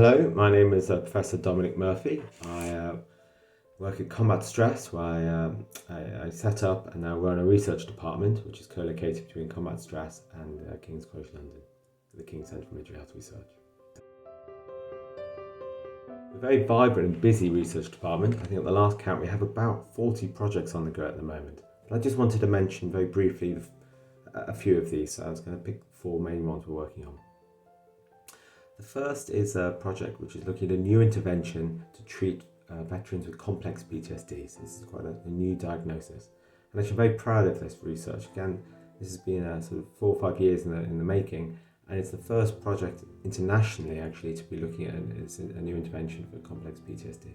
Hello, my name is Professor Dominic Murphy. I work at Combat Stress, where I set up and now run a research department, which is co-located between Combat Stress and King's College London, the King's Centre for Military Health Research. A very vibrant and busy research department. I think at the last count we have about 40 projects on the go at the moment. But I just wanted to mention very briefly a few of these. So I was going to pick 4 main ones we're working on. The first is a project which is looking at a new intervention to treat veterans with complex PTSD. So this is quite a new diagnosis. And actually I'm very proud of this research. Again, this has been sort of 4 or 5 years in the making, and it's the first project internationally actually to be looking at a new intervention for complex PTSD.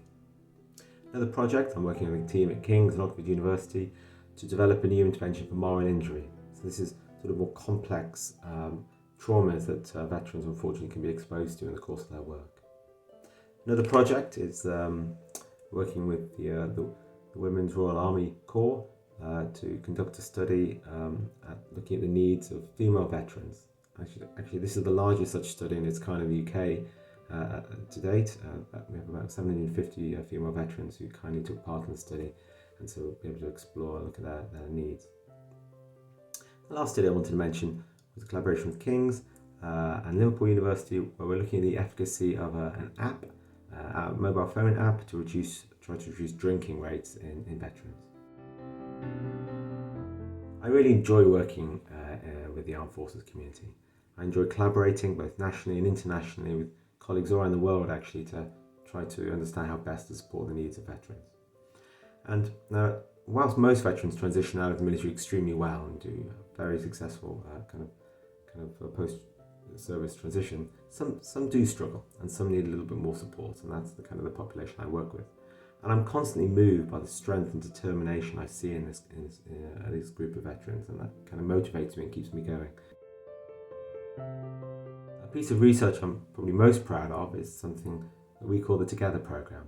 Another project, I'm working with a team at King's and Oxford University to develop a new intervention for moral injury. So this is sort of more complex traumas that veterans unfortunately can be exposed to in the course of their work. Another project is working with the Women's Royal Army Corps to conduct a study looking at the needs of female veterans. Actually, this is the largest such study in its kind in the UK to date. We have about 750 female veterans who kindly took part in the study, and so we'll be able to explore and look at their needs. The last study I wanted to mention was a collaboration with King's and Liverpool University, where we're looking at the efficacy of an app, a mobile phone app, to try to reduce drinking rates in veterans. I really enjoy working with the armed forces community. I enjoy collaborating both nationally and internationally with colleagues all around the world actually to try to understand how best to support the needs of veterans. And now, whilst most veterans transition out of the military extremely well and do a very successful kind of post-service transition, some do struggle and some need a little bit more support, and that's the kind of the population I work with. And I'm constantly moved by the strength and determination I see in this group of veterans, and that kind of motivates me and keeps me going. A piece of research I'm probably most proud of is something that we call the Together Programme.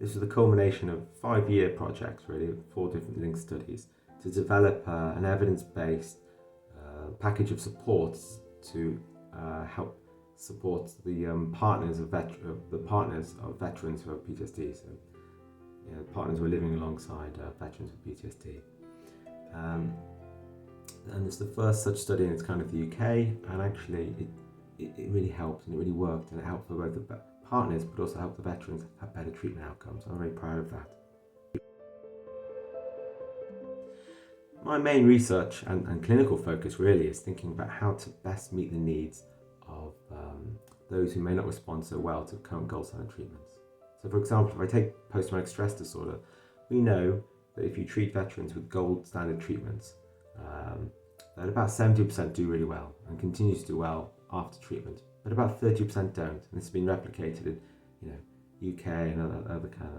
This was the culmination of 5-year projects, really, 4 different linked studies, to develop an evidence-based package of supports to help support the partners of veterans who have PTSD. So, partners who are living alongside veterans with PTSD. And it's the first such study in its kind of the UK, and actually it really helped and it really worked, and it helped for both the partners but also helped the veterans have better treatment outcomes. I'm very proud of that. My main research and clinical focus really is thinking about how to best meet the needs of those who may not respond so well to current gold standard treatments. So for example, if I take post-traumatic stress disorder, we know that if you treat veterans with gold standard treatments, that about 70% do really well and continue to do well after treatment, but about 30% don't. And this has been replicated in UK and other kind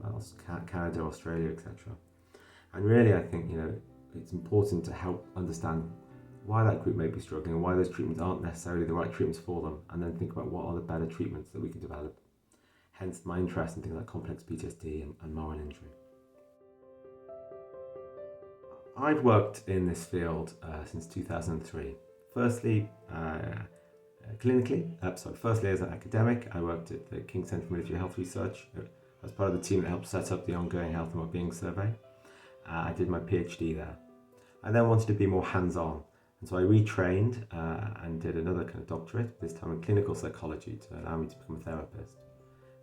of Canada, Australia, etc. And really, I think it's important to help understand why that group may be struggling and why those treatments aren't necessarily the right treatments for them, and then think about what are the better treatments that we can develop. Hence my interest in things like complex PTSD and moral injury. I've worked in this field since 2003. Firstly, firstly as an academic, I worked at the King's Centre for Military Health Research as part of the team that helped set up the ongoing Health and Wellbeing Survey. I did my PhD there. I then wanted to be more hands-on, and so I retrained and did another kind of doctorate, this time in clinical psychology, to allow me to become a therapist.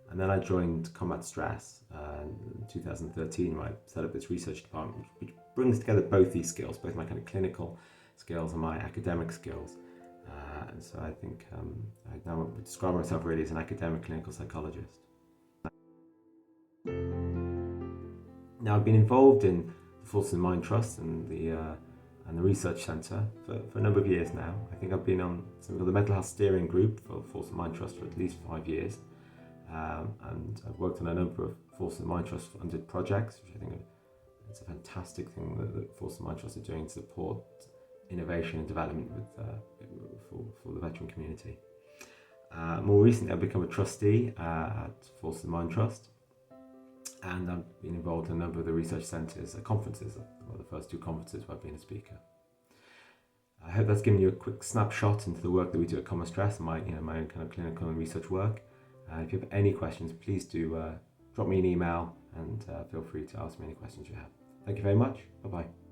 And then I joined Combat Stress in 2013, where I set up this research department, which brings together both these skills, both my kind of clinical skills and my academic skills. And so I think I now would describe myself really as an academic clinical psychologist. Now, I've been involved in the Forces and Mind Trust and the Research Centre for a number of years now. I think I've been on some of the mental health steering group for Forces and Mind Trust for at least 5 years. And I've worked on a number of Forces and Mind Trust funded projects, which I think it's a fantastic thing that Forces and Mind Trust are doing to support innovation and development for the veteran community. More recently, I've become a trustee at Forces and Mind Trust, and I've been involved in a number of the research centres conferences, the first 2 conferences where I've been a speaker. I hope that's given you a quick snapshot into the work that we do at Combat Stress and my own kind of clinical and research work. If you have any questions, please do drop me an email and feel free to ask me any questions you have. Thank you very much. Bye-bye.